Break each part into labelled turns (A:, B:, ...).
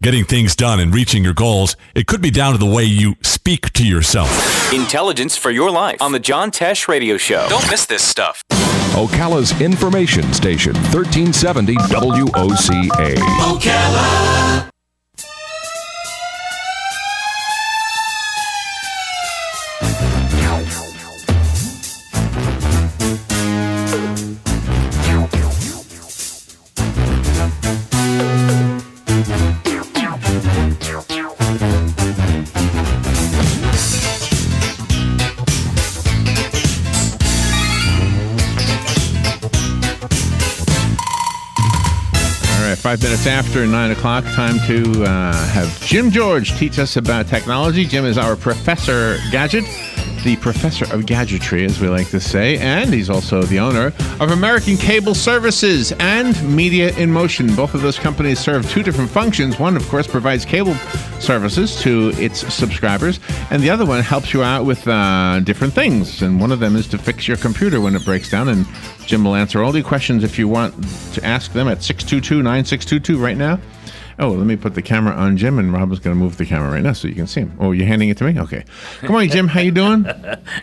A: getting things done and reaching your goals, it could be down to the way you speak to yourself.
B: Intelligence for your life on the John Tesh Radio Show. Don't miss this stuff.
C: Ocala's information station, 1370 WOCA.
D: Ocala.
E: All right, 5 minutes after 9 o'clock, time to have Jim George teach us about technology. Jim is our Professor Gadget, the Professor of Gadgetry, as we like to say, and he's also the owner of American Cable Services and Media in Motion. Both of those companies serve two different functions. One, of course, provides cable services to its subscribers, and the other one helps you out with different things. And one of them is to fix your computer when it breaks down, and Jim will answer all your questions if you want to ask them at 622-9622 right now. Oh, let me put the camera on Jim, and Rob is going to move the camera right now so you can see him. Oh, you're handing it to me? Okay. Good morning, Jim. How you doing?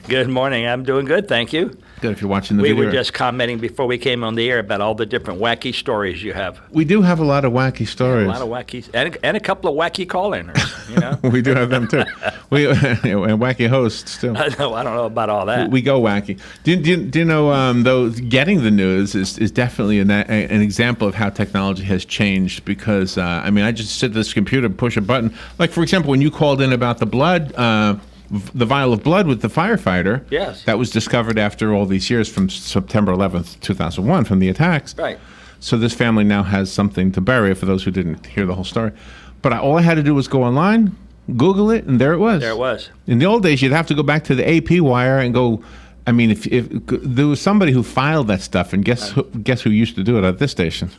F: Good morning. I'm doing good, thank you.
E: Good, if you're watching the
F: We
E: video.
F: were just commenting before we came on the air about all the different wacky stories you have.
E: We do have a lot of wacky stories.
F: A lot of wacky, and a couple of wacky call-inners, you know?
E: We do have them, too. And wacky hosts, too.
F: I don't know about all that.
E: We go wacky. Do you know, though, getting the news is definitely an example of how technology has changed because, I mean, I just sit at this computer, push a button. Like, for example, when you called in about the blood, the vial of blood with the firefighter.
F: Yes.
E: That was discovered after all these years from September 11th, 2001, from the attacks.
F: Right.
E: So this family now has something to bury, for those who didn't hear the whole story. But all I had to do was go online, Google it, and there it was.
F: There it was.
E: In the old days, you'd have to go back to the AP wire and go. I mean, if there was somebody who filed that stuff, and guess who used to do it at this station?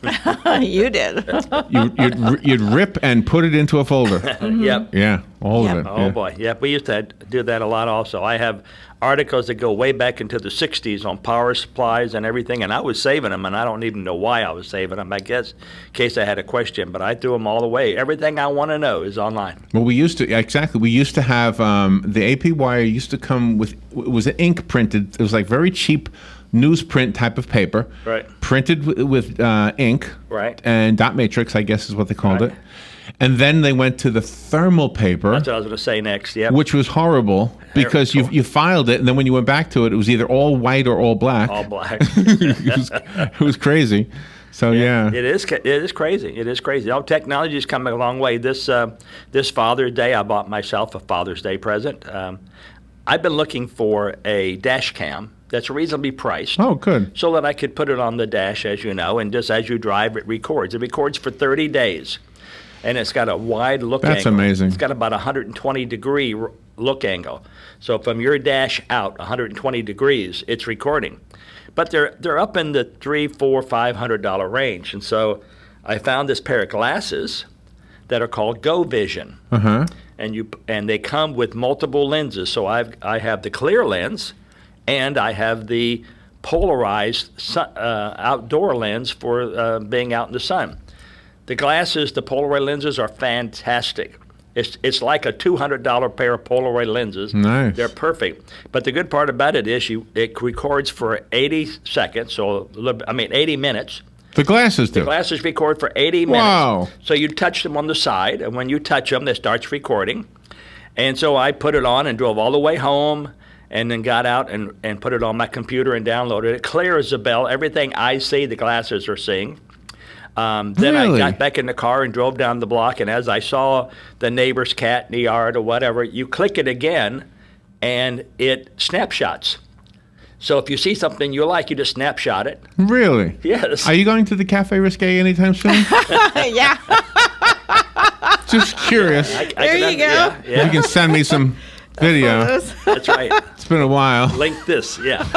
G: You did.
E: You'd rip and put it into a folder.
F: Yep.
E: Yeah, all of it.
F: Oh,
E: yeah.
F: boy. Yep, we used to do that a lot also. I have articles that go way back into the 60s on power supplies and everything, and I was saving them, and I don't even know why I was saving them, I guess, in case I had a question, but I threw them all away. Everything I want to know is online.
E: Well, we used to have the AP wire used to come with, it was an ink printed, it was like very cheap newsprint type of paper.
F: Right.
E: Printed with ink.
F: Right.
E: And dot matrix, I guess is what they called it. And then they went to the thermal paper.
F: That's what I was going to say next, yep.
E: Which was horrible because you filed it, and then when you went back to it, it was either all white or all black.
F: All black.
E: It was crazy. So yeah.
F: It is crazy. It is crazy. Oh, technology is coming a long way. This Father's Day, I bought myself a Father's Day present. I've been looking for a dash cam that's reasonably priced.
E: Oh, good.
F: So that I could put it on the dash, as you know, and just as you drive, it records. It records for 30 days. And it's got a wide look angle.
E: That's amazing.
F: It's got about a 120-degree look angle. So from your dash out 120 degrees, it's recording. But they're up in the $300, $400, $500 range. And so I found this pair of glasses that are called Go Vision.
E: Uh-huh.
F: And they come with multiple lenses. So I have the clear lens, and I have the polarized outdoor lens for being out in the sun. The glasses, the Polaroid lenses, are fantastic. It's like a $200 pair of Polaroid lenses.
E: Nice.
F: They're perfect. But the good part about it is it records for 80 seconds, 80 minutes.
E: The glasses do.
F: The glasses record for 80 minutes.
E: Wow.
F: So you touch them on the side, and when you touch them, it starts recording. And so I put it on and drove all the way home, and then got out and put it on my computer and downloaded it. Clear as a bell. Everything I see, the glasses are seeing. Then
E: Really?
F: I got back in the car and drove down the block, and as I saw the neighbor's cat in the yard or whatever, you click it again, and it snapshots. So if you see something you like, you just snapshot it.
E: Really?
F: Yes.
E: Are you going to the Cafe Risque anytime soon?
G: Yeah.
E: Just curious.
G: There you go.
F: Yeah.
E: You can send me some video.
G: Photos.
F: That's right.
E: It's been a while.
F: Link this, yeah.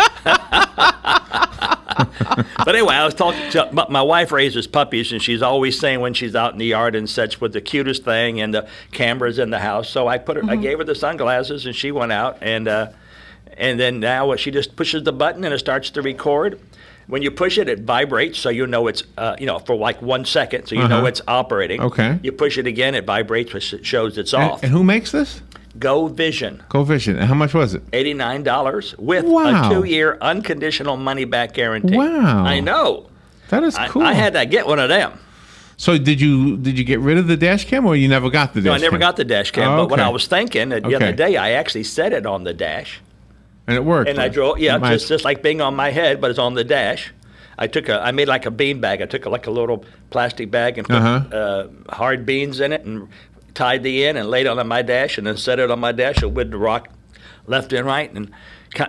F: But anyway, I was talking to my wife raises puppies, and she's always saying when she's out in the yard and such with the cutest thing and the cameras in the house. So I I gave her the sunglasses, and she went out, and then now she just pushes the button and it starts to record. When you push it, it vibrates, so you know it's, for like 1 second, so you know it's operating.
E: Okay.
F: You push it again, it vibrates, which shows it's off.
E: And who makes this?
F: Go Vision.
E: Go Vision. And how much was it?
F: $89 with
E: Wow.
F: a 2-year unconditional money-back guarantee.
E: Wow.
F: I know.
E: That is cool.
F: I had to get one of them.
E: So did you get rid of the dash cam, or you never got the dash
F: No,
E: cam?
F: I never got the dash cam, but what
E: okay.
F: I was thinking the
E: Okay.
F: other day, I actually set it on the dash.
E: And it worked.
F: And I drove, just like being on my head, but it's on the dash. I made like a bean bag. I took like a little plastic bag and put hard beans in it and tied the end and laid it on my dash and then set it on my dash with the rock left and right. And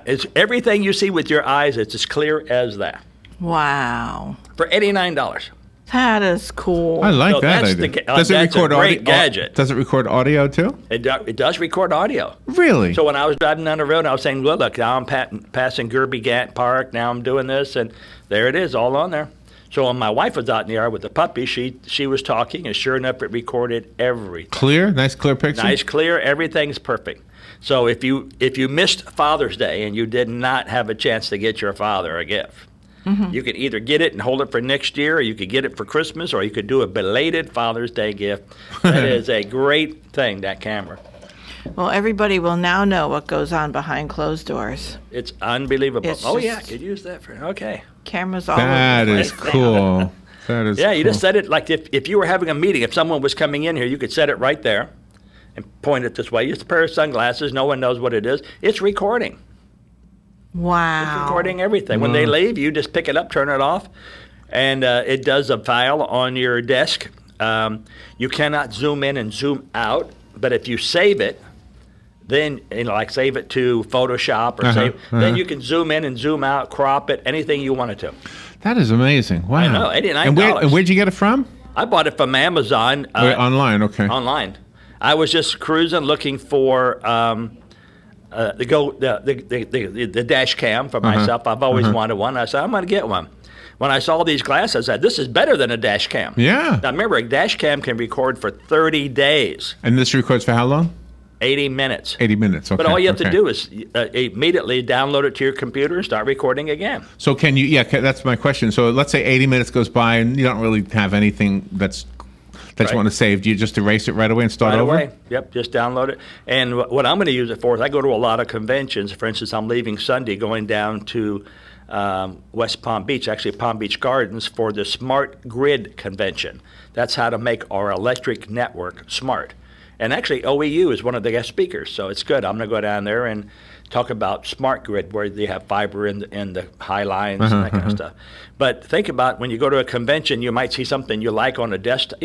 F: it's everything you see with your eyes, it's as clear as that
G: Wow.
F: for $89.
G: That is cool.
E: I like
F: So
E: that
F: that's
E: idea.
F: the-
E: Does it
F: that's a
E: record
F: great
E: audio?
F: gadget.
E: Does it record audio too?
F: It does record audio.
E: Really?
F: So when I was driving down the road, I was saying, well, look, now I'm passing Gerby Gant Park. Now I'm doing this, and there it is, all on there. So when my wife was out in the yard with the puppy, she was talking, and sure enough, it recorded everything.
E: Clear? Nice clear picture?
F: Nice, clear, everything's perfect. So if you missed Father's Day and you did not have a chance to get your father a gift, you could either get it and hold it for next year, or you could get it for Christmas, or you could do a belated Father's Day gift. That is a great thing, that camera.
G: Well, everybody will now know what goes on behind closed doors.
F: It's unbelievable.
G: It's
F: Oh, yeah, I
G: just-
F: could use that for, okay.
G: Cameras all
E: That
G: over the
E: is
G: place.
E: cool. That is
F: Yeah, you
E: cool.
F: just set it like if you were having a meeting, if someone was coming in here, you could set it right there and point it this way. Use a pair of sunglasses. No one knows what it is. It's recording.
G: Wow.
F: Recording everything. When they leave, you just pick it up, turn it off, and it does a file on your desk. You cannot zoom in and zoom out, but if you save it, then like save it to Photoshop or then you can zoom in and zoom out, crop it, anything you wanted to.
E: That is amazing. Wow.
F: I know, $89.
E: And where'd you get it from?
F: I bought it from Amazon.
E: Wait, online, okay.
F: Online. I was just cruising looking for the dash cam for myself. I've always wanted one. I said, I'm going to get one. When I saw these glasses, I said, this is better than a dash cam.
E: Yeah.
F: Now remember, a dash cam can record for 30 days,
E: And this records for how long?
F: 80 minutes.
E: 80 minutes, okay.
F: But all you have to
E: okay.
F: do is immediately download it to your computer and start recording again.
E: So can you, that's my question. So let's say 80 minutes goes by and you don't really have anything that
F: Right.
E: you want to save. Do you just erase it right away and start
F: Right
E: over?
F: away. Yep, just download it. And what I'm going to use it for is I go to a lot of conventions. For instance, I'm leaving Sunday going down to West Palm Beach, actually Palm Beach Gardens, for the Smart Grid Convention. That's how to make our electric network smart. And actually, OEU is one of the guest speakers, so it's good. I'm going to go down there and talk about smart grid, where they have fiber in the high lines and that kind of stuff. But think about when you go to a convention, you might see something you like on a desktop.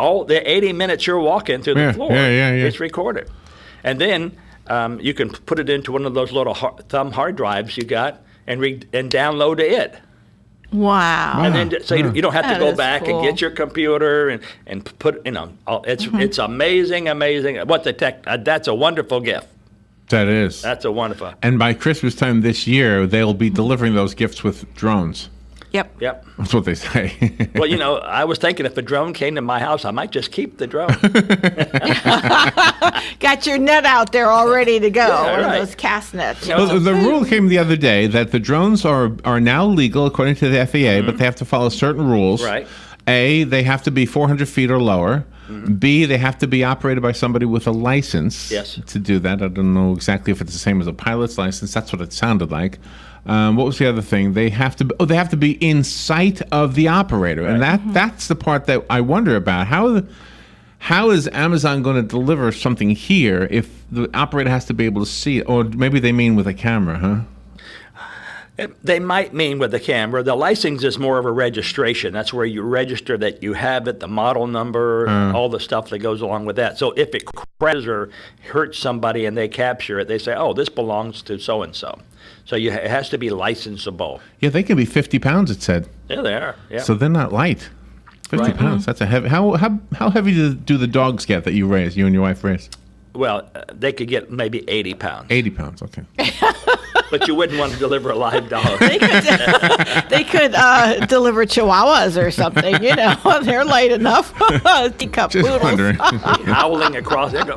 F: All the 80 minutes you're walking through the floor, it's recorded. And then you can put it into one of those little thumb hard drives you got and download it.
G: Wow.
F: And then so you don't have to
G: That
F: go
G: is
F: back
G: cool.
F: and get your computer and put it's amazing what the tech that's a wonderful gift.
E: That is.
F: That's a wonderful.
E: And by Christmas time this year, they'll be delivering those gifts with drones.
G: Yep.
F: Yep.
E: That's what they say.
F: Well, I was thinking if a drone came to my house, I might just keep the drone.
G: Got your net out there all ready to go.
F: Yeah,
G: One
F: right.
G: of those cast nets.
E: Well, the rule came the other day that the drones are now legal according to the FAA, but they have to follow certain rules.
F: Right.
E: A, they have to be 400 feet or lower. B, they have to be operated by somebody with a license
F: Yes.
E: to do that. I don't know exactly if it's the same as a pilot's license. That's what it sounded like. What was the other thing? They have to be in sight of the operator, and that's the part that I wonder about. How is Amazon going to deliver something here if the operator has to be able to see it? Or maybe they mean with a camera, huh?
F: They might mean with the camera. The license is more of a registration. That's where you register that you have it, the model number, all the stuff that goes along with that. So if it crashes or hurts somebody and they capture it, they say, oh, this belongs to so-and-so. So it has to be licensable.
E: Yeah, they can be 50 pounds, it said.
F: Yeah, they are. Yeah.
E: So they're not light. 50
F: Right.
E: pounds, that's a heavy. How heavy do the dogs get that you and your wife raise?
F: Well, they could get maybe 80 pounds.
E: 80 pounds, okay.
F: But you wouldn't want to deliver a live dog.
G: They could deliver chihuahuas or something, They're light enough. Teacup
E: Just
G: poodles.
E: wondering.
F: Howling across there. Go,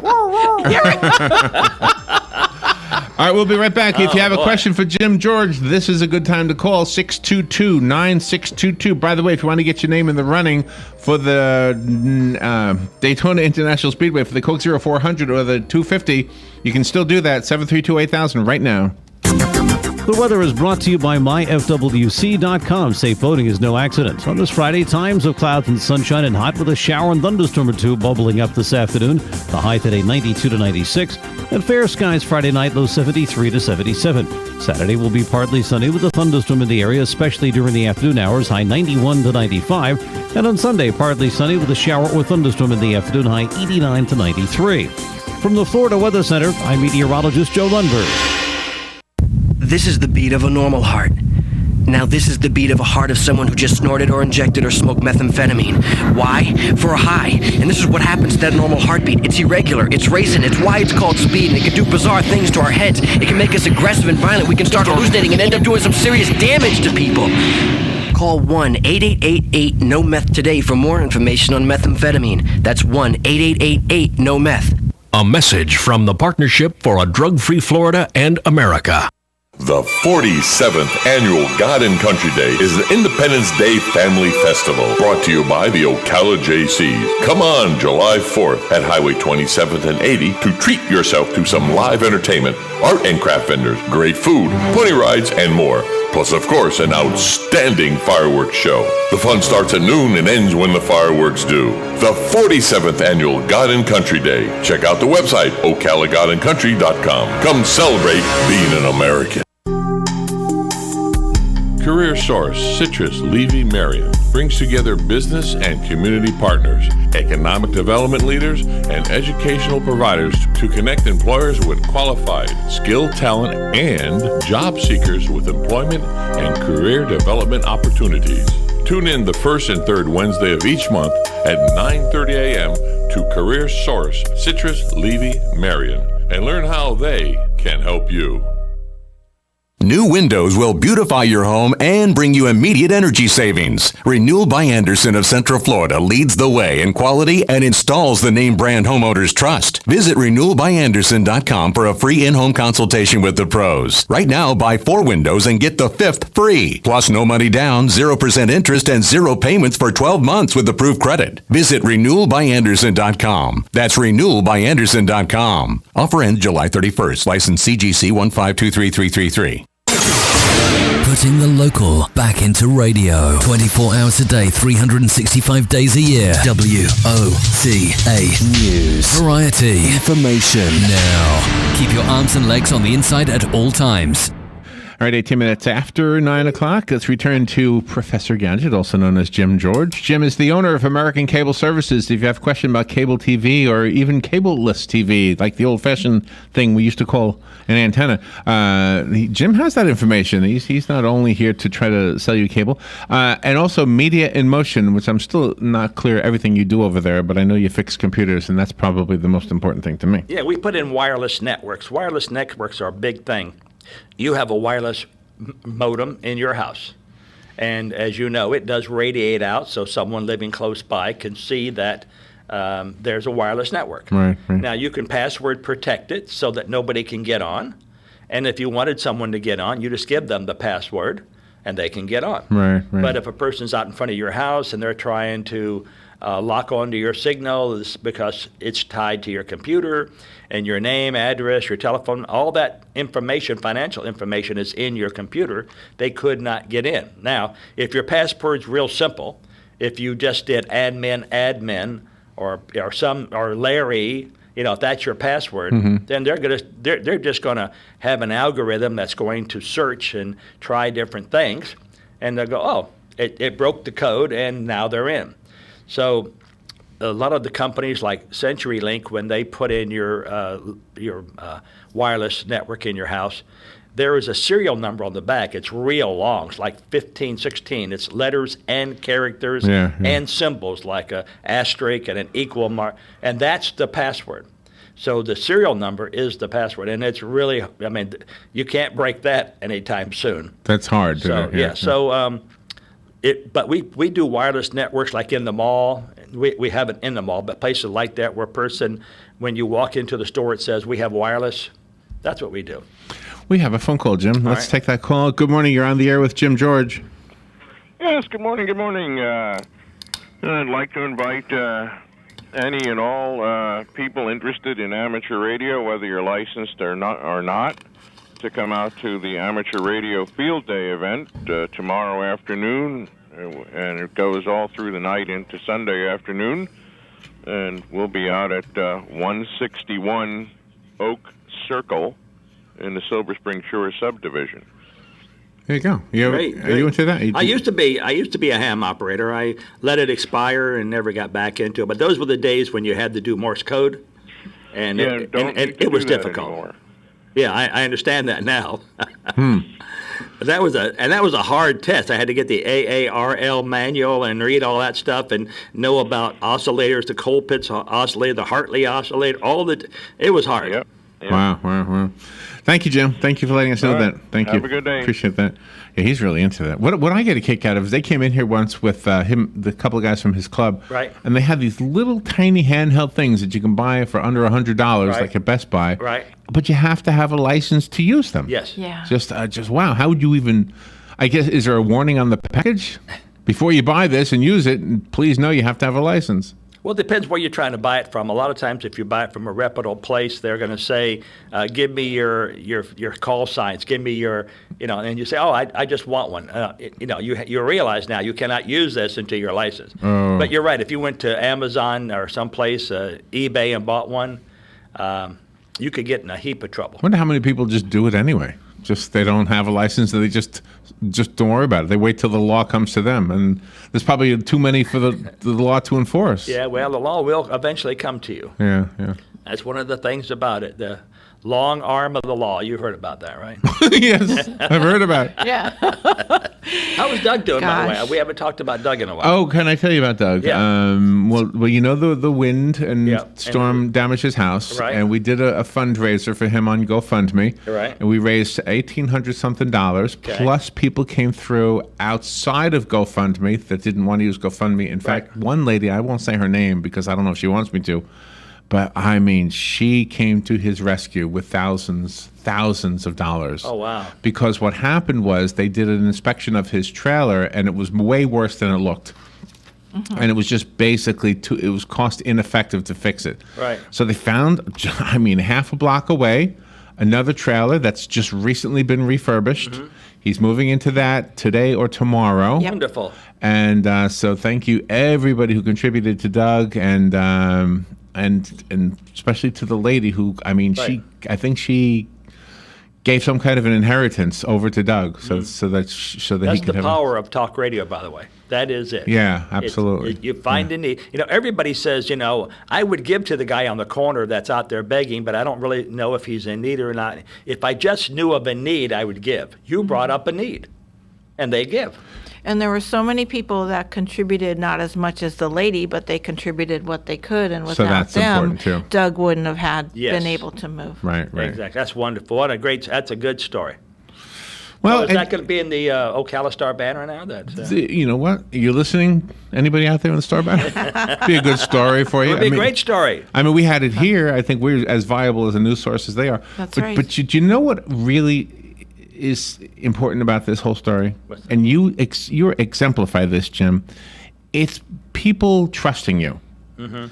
E: All right, we'll be right back. If you have a
F: boy.
E: question for Jim George, this is a good time to call 622-9622. By the way, if you want to get your name in the running for the Daytona International Speedway for the Coke 0400 or the 250, you can still do that. 732-8000 right now.
H: The weather is brought to you by myfwc.com. Safe boating is no accident. On this Friday, times of clouds and sunshine and hot with a shower and thunderstorm or two bubbling up this afternoon. The high today 92 to 96. And fair skies Friday night, low 73 to 77. Saturday will be partly sunny with a thunderstorm in the area, especially during the afternoon hours, high 91 to 95. And on Sunday, partly sunny with a shower or thunderstorm in the afternoon, high 89 to 93. From the Florida Weather Center, I'm meteorologist Joe Lundberg.
I: This is the beat of a normal heart. Now this is the beat of a heart of someone who just snorted or injected or smoked methamphetamine. Why? For a high. And this is what happens to that normal heartbeat. It's irregular, it's racing, it's why it's called speed, and it can do bizarre things to our heads. It can make us aggressive and violent. We can start hallucinating and end up doing some serious damage to people. Call 1-8888-NO-METH today for more information on methamphetamine. That's 1-8888-NO-METH.
C: A message from the Partnership for a Drug-Free Florida and America.
J: The 47th Annual God and Country Day is an Independence Day family festival brought to you by the Ocala JCs. Come on July 4th at Highway 27th and 80 to treat yourself to some live entertainment, art and craft vendors, great food, pony rides, and more. Plus, of course, an outstanding fireworks show. The fun starts at noon and ends when the fireworks do. The 47th Annual God and Country Day. Check out the website, ocalagodandcountry.com. Come celebrate being an American. Career Source Citrus Levy Marion brings together business and community partners, economic development leaders, and educational providers to connect employers with qualified, skilled talent and job seekers with employment and career development opportunities. Tune in the first and third Wednesday of each month at 9:30 a.m. to Career Source Citrus Levy Marion and learn how they can help you.
K: New windows will beautify your home and bring you immediate energy savings. Renewal by Andersen of Central Florida leads the way in quality and installs the name brand homeowners trust. Visit renewalbyandersen.com for a free in-home consultation with the pros. Right now, buy 4 windows and get the 5th free. Plus, no money down, 0% interest, and 0 payments for 12 months with approved credit. Visit renewalbyandersen.com. That's renewalbyandersen.com. Offer ends July 31st. License CGC 1523333.
L: Putting the local back into radio. 24 hours a day, 365 days a year. WOCA News. Variety. Information. Now. Keep your arms and legs on the inside at all times.
E: All right, 18 minutes after 9 o'clock, let's return to Professor Gadget, also known as Jim George. Jim is the owner of American Cable Services. If you have a question about cable TV or even cable-less TV, like the old-fashioned thing we used to call an antenna, Jim has that information. He's not only here to try to sell you cable, and also Media in Motion, which I'm still not clear everything you do over there, but I know you fix computers, and that's probably the most important thing to me.
F: Yeah, we put in wireless networks. Wireless networks are a big thing. You have a wireless modem in your house. And as you know, it does radiate out, so someone living close by can see that there's a wireless network.
E: Right.
F: Now, you can password protect it so that nobody can get on. And if you wanted someone to get on, you just give them the password, and they can get on.
E: Right.
F: But if a person's out in front of your house and they're trying to lock onto your signal, it's because it's tied to your computer, and your name, address, your telephone, all that information, financial information, is in your computer. They could not get in. Now, if your password's real simple, if you just did admin, or Larry, if that's your password, then they're just gonna have an algorithm that's going to search and try different things, and they'll go, oh, it broke the code, and now they're in. So a lot of the companies like CenturyLink, when they put in your wireless network in your house, there is a serial number on the back. It's real long. It's like 15, 16. It's letters and characters and symbols like a asterisk and an equal mark, and that's the password. So the serial number is the password, and it's really, you can't break that anytime soon.
E: That's hard.
F: But we do wireless networks like in the mall. We have it in the mall, but places like that where when you walk into the store, it says we have wireless. That's what we do.
E: We have a phone call, Jim. Let's take that call. Good morning. You're on the air with Jim George.
M: Yes, good morning. Good morning. I'd like to invite any and all people interested in amateur radio, whether you're licensed or not, to come out to the Amateur Radio Field Day event tomorrow afternoon, and it goes all through the night into Sunday afternoon, and we'll be out at 161 Oak Circle in the Silver Spring Shores subdivision.
E: There you go. Are you into that?
F: I used to be a ham operator. I let it expire and never got back into it. But those were the days when you had to do Morse code, and it was difficult.
M: Anymore.
F: Yeah, I understand that now. But that was a hard test. I had to get the AARL manual and read all that stuff and know about oscillators, the Colpitts oscillator, the Hartley oscillator, it was hard.
M: Yep.
E: Wow. Thank you, Jim. Thank you for letting us know that. Thank you.
M: Have a good day.
E: Appreciate that. Yeah, he's really into that. What I get a kick out of is they came in here once with the couple of guys from his club.
F: Right.
E: And they had these little tiny handheld things that you can buy for under $100,
F: Right.
E: like at Best Buy.
F: Right.
E: But you have to have a license to use them.
F: Yes.
G: Yeah.
E: Just wow. How would you even? I guess is there a warning on the package before you buy this and use it? Please know you have to have a license.
F: Well, it depends where you're trying to buy it from. A lot of times, if you buy it from a reputable place, they're going to say, "Give me your call signs. Give me your, and you say, "Oh, I just want one." You realize now you cannot use this until you're licensed.
E: Oh.
F: But you're right. If you went to Amazon or someplace, eBay, and bought one, you could get in a heap of trouble.
E: I wonder how many people just do it anyway. Just they don't have a license, and they just don't worry about it. They wait till the law comes to them, and there's probably too many for the law to enforce.
F: Yeah, well, the law will eventually come to you.
E: Yeah.
F: That's one of the things about it. The long arm of the law. You've heard about that, right?
E: Yes, I've heard about it.
G: Yeah.
F: How was Doug doing, by the way?
G: Gosh.
F: We haven't talked about Doug in a while.
E: Oh, can I tell you about Doug?
F: Yeah.
E: Well, you know the wind and
F: Yeah.
E: storm damaged his house,
F: Right.
E: and we did a fundraiser for him on GoFundMe.
F: Right.
E: And we raised $1,800 something.
F: Okay.
E: Plus, people came through outside of GoFundMe that didn't want to use GoFundMe. In fact, one lady, I won't say her name because I don't know if she wants me to, but I mean, she came to his rescue with thousands of dollars.
F: Oh, wow.
E: Because what happened was they did an inspection of his trailer, and it was way worse than it looked. And it was just basically it was cost ineffective to fix it.
F: Right.
E: So they found, half a block away, another trailer that's just recently been refurbished. He's moving into that today or tomorrow.
F: Wonderful.
E: And so thank you everybody who contributed to Doug, and especially to the lady who,
F: Right.
E: I think she gave some kind of an inheritance over to Doug, so that he
F: That's
E: could
F: the
E: have.
F: power of talk radio, by the way. That is it.
E: Yeah, absolutely.
F: You find a need. Everybody says, I would give to the guy on the corner that's out there begging, but I don't really know if he's in need or not. If I just knew of a need, I would give. You brought up a need, and they give.
G: And there were so many people that contributed, not as much as the lady, but they contributed what they could, and
E: So
G: without
E: that's
G: them,
E: important, too.
G: Doug wouldn't have
F: Yes.
G: been able to move.
E: Right.
F: Exactly. That's wonderful. That's a good story.
E: Well,
F: is that going to be in the Ocala Star banner now?
E: You know what? You're listening? Anybody out there in the Star Banner? Be a good story for you.
F: It would be a great story.
E: We had it here. I think we're as viable as a news source as they are.
G: That's
E: but,
G: right.
E: But do you know what really is important about this whole story?
F: What's that?
E: And you exemplify this, Jim. It's people trusting you.
F: Mm-hmm.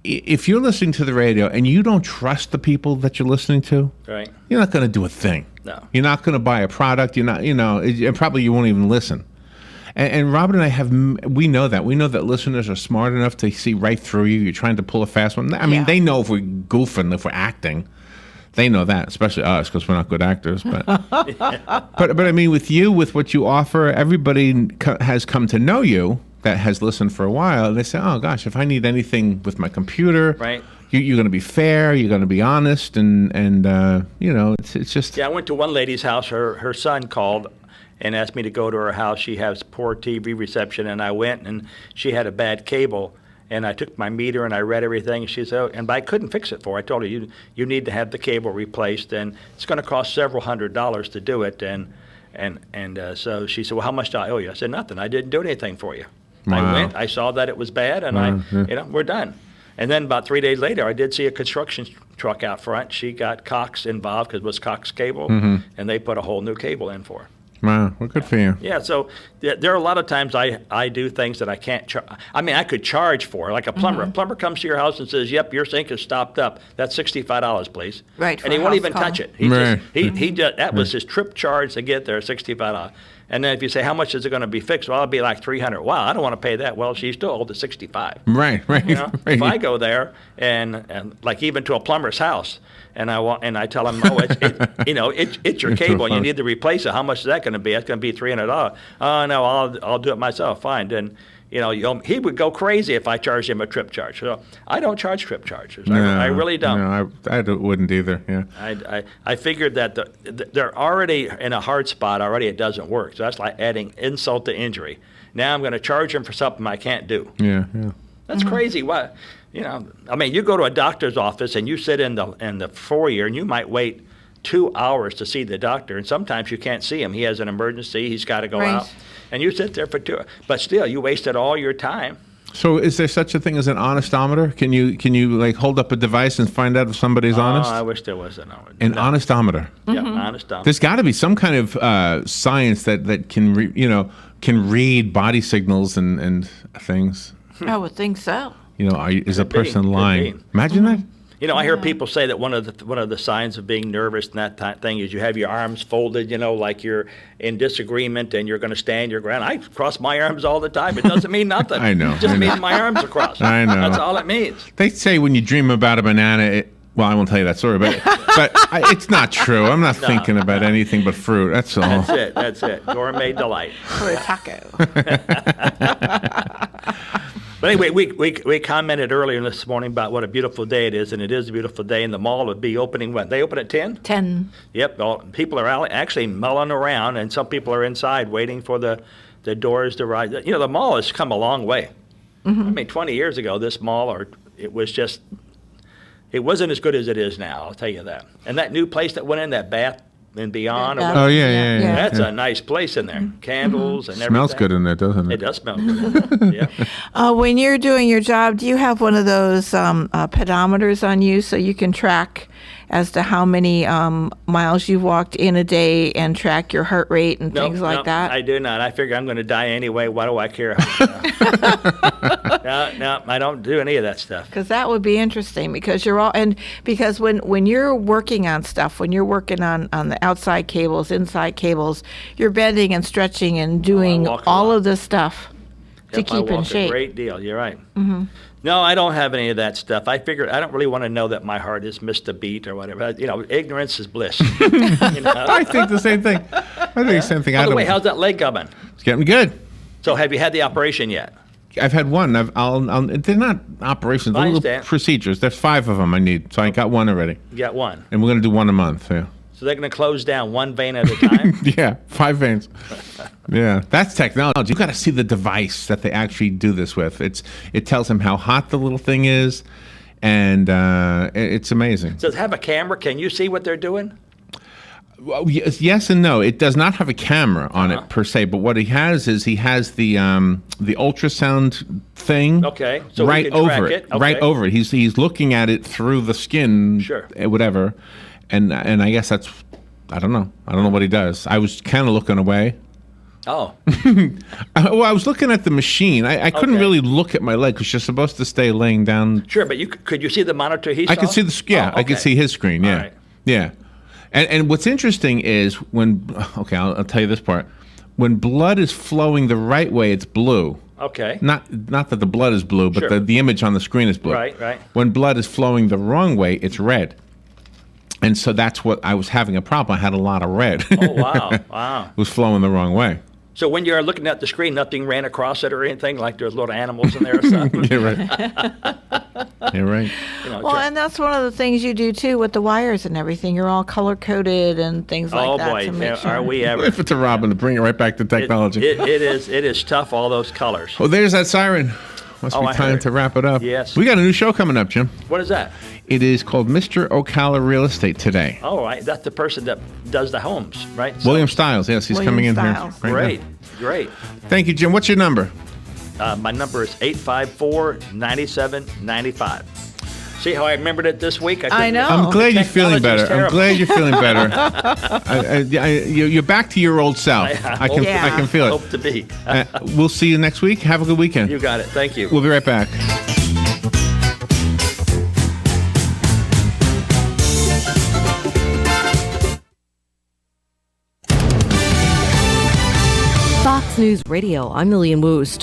E: If you're listening to the radio and you don't trust the people that you're listening to,
F: Right.
E: you're not going to do a thing.
F: No.
E: You're not going to buy a product. You're not, and probably you won't even listen. And Robin and I we know that. We know that listeners are smart enough to see right through you. You're trying to pull a fast one. They know if we're goofing, if we're acting. They know that, especially us, because we're not good actors. But, but with you, with what you offer, everybody has come to know you that has listened for a while. And they say, oh, gosh, if I need anything with my computer,
F: Right.
E: You're going to be fair. You're going to be honest. And it's just...
F: Yeah, I went to one lady's house. Her son called and asked me to go to her house. She has poor TV reception, and I went, and she had a bad cable. And I took my meter and I read everything. She said, but I couldn't fix it for her. I told her, you need to have the cable replaced, and it's going to cost several $100s to do it. And so she said, well, how much do I owe you? I said, nothing. I didn't do anything for you.
E: Wow.
F: I went, I saw that it was bad, and we're done. And then about 3 days later, I did see a construction truck out front. She got Cox involved because it was Cox Cable, and they put a whole new cable in for her.
E: Wow, well, good for you.
F: Yeah, so there are a lot of times I do things that I can't charge. I mean, I could charge for, like a plumber. A plumber comes to your house and says, "Yep, your sink is stopped up. That's $65, please."
G: Right,
F: and he
G: for a
F: won't
G: house
F: even
G: call.
F: touch it. He just that was his trip charge to get there, $65. And then if you say, "How much is it going to be fixed?" Well, it'll be like $300. Wow, I don't want to pay that. Well, she still owed the $65.
E: Right.
F: You know,
E: right.
F: if I go there and like even to a plumber's house, and I tell him, "Oh, it's your cable. You need to replace it. How much is that going to be? It's going to be $300." "Oh no, I'll do it myself." Fine. Then he would go crazy if I charged him a trip charge. So I don't charge trip charges. I really don't.
E: No, I wouldn't either. Yeah.
F: I figured that they're already in a hard spot already. It doesn't work. So that's like adding insult to injury. Now I'm going to charge them for something I can't do.
E: Yeah.
F: That's crazy. What? I mean, you go to a doctor's office and you sit in the foyer and you might wait 2 hours to see the doctor, and sometimes you can't see him. He has an emergency. He's got to go out, and you sit there for 2 hours. But still, you wasted all your time.
E: So, is there such a thing as an honestometer? Can you like hold up a device and find out if somebody's honest?
F: I wish there was an
E: honestometer.
F: Yeah, honestometer.
E: There's got to be some kind of science that can can read body signals and things.
G: I would think so.
E: Is a person lying? Imagine that.
F: I hear people say that one of the signs of being nervous and that type thing is you have your arms folded, like you're in disagreement and you're going to stand your ground. I cross my arms all the time. It doesn't mean nothing.
E: I know.
F: It just means my arms are crossed.
E: I know.
F: That's all it means.
E: They say when you dream about a banana, well, I won't tell you that story, but it's not true. I'm not thinking about anything but fruit. That's all.
F: That's it. Gourmet delight.
G: For a taco.
F: But anyway, we commented earlier this morning about what a beautiful day it is, and it is a beautiful day, and the mall would be opening when? They open at 10?
G: 10.
F: Yep. Well, people are actually mulling around, and some people are inside waiting for the doors to rise. The mall has come a long way. I mean, 20 years ago, this mall, it wasn't as good as it is now, I'll tell you that. And that new place that went in, that Bath and Beyond.
E: Oh, yeah.
F: That's a nice place in there. Candles and everything.
E: Smells good in there, doesn't it?
F: It does smell good. Yeah.
G: When you're doing your job, do you have one of those pedometers on you so you can track as to how many miles you've walked in a day and track your heart rate and things like that?
F: I do not. I figure I'm going to die anyway. Why do I care? No, I don't do any of that stuff.
G: Because that would be interesting because because when you're working on stuff, when you're working on the outside cables, inside cables, you're bending and stretching and doing all of this stuff to keep in shape.
F: A great deal. You're right. Mm-hmm. No, I don't have any of that stuff. I figured I don't really want to know that my heart has missed a beat or whatever. Ignorance is bliss.
E: I think the same thing.
F: By the way, how's that leg coming?
E: It's getting good.
F: So have you had the operation yet?
E: I've had one. They're not operations. They're little procedures. There's 5 of them I need. So I got one already.
F: You got one.
E: And we're going to do one a month. Yeah.
F: So they're going to close down one vein at a time?
E: Yeah, 5 veins. Yeah, that's technology. You got to see the device that they actually do this with. It tells them how hot the little thing is, and it's amazing.
F: Does it have a camera? Can you see what they're doing?
E: Well, yes and no. It does not have a camera on it per se, but what he has is the ultrasound thing.
F: Okay, so
E: right
F: he can
E: over
F: track it. Okay.
E: Right over it. He's looking at it through the skin.
F: Sure.
E: Whatever. And I guess that's, I don't know what he does. I was kind of looking away.
F: Oh.
E: Well, I was looking at the machine. I couldn't really look at my leg because you're supposed to stay laying down.
F: Sure, but could you see the monitor he saw?
E: I could see the I could see his screen. Yeah,
F: right.
E: Yeah. And what's interesting is I'll tell you this part. When blood is flowing the right way, it's blue.
F: Okay.
E: Not that the blood is blue, but the image on the screen is blue.
F: Right.
E: When blood is flowing the wrong way, it's red. And so that's what I was having a problem. I had a lot of red.
F: Oh, wow.
E: It was flowing the wrong way.
F: So when you're looking at the screen, nothing ran across it or anything, like there's little animals in there or something?
E: You're right. You're right.
G: Well, and that's one of the things you do, too, with the wires and everything. You're all color-coded and things like that.
F: Oh, boy,
G: to make sure.
F: are we ever.
E: If it's a Robin to bring it right back to technology.
F: It is tough, all those colors.
E: Oh, there's that siren. Must be time to wrap it up.
F: Yes.
E: We got a new show coming up, Jim.
F: What is that?
E: It is called Mr. Ocala Real Estate Today.
F: Oh, right. That's the person that does the homes, right?
E: William Stiles. Yes, he's coming in here.
F: Great.
E: Thank you, Jim. What's your number?
F: My number is 854-9795. See how I remembered it this week?
G: I know.
E: I'm glad you're feeling
F: Technology's
E: better. I'm
F: terrible.
E: glad you're feeling better. You're back to your old self. I can feel it.
F: Hope to be.
E: We'll see you next week. Have a good weekend.
F: You got it. Thank you.
E: We'll be right back.
N: Fox News Radio, I'm Lillian Wu.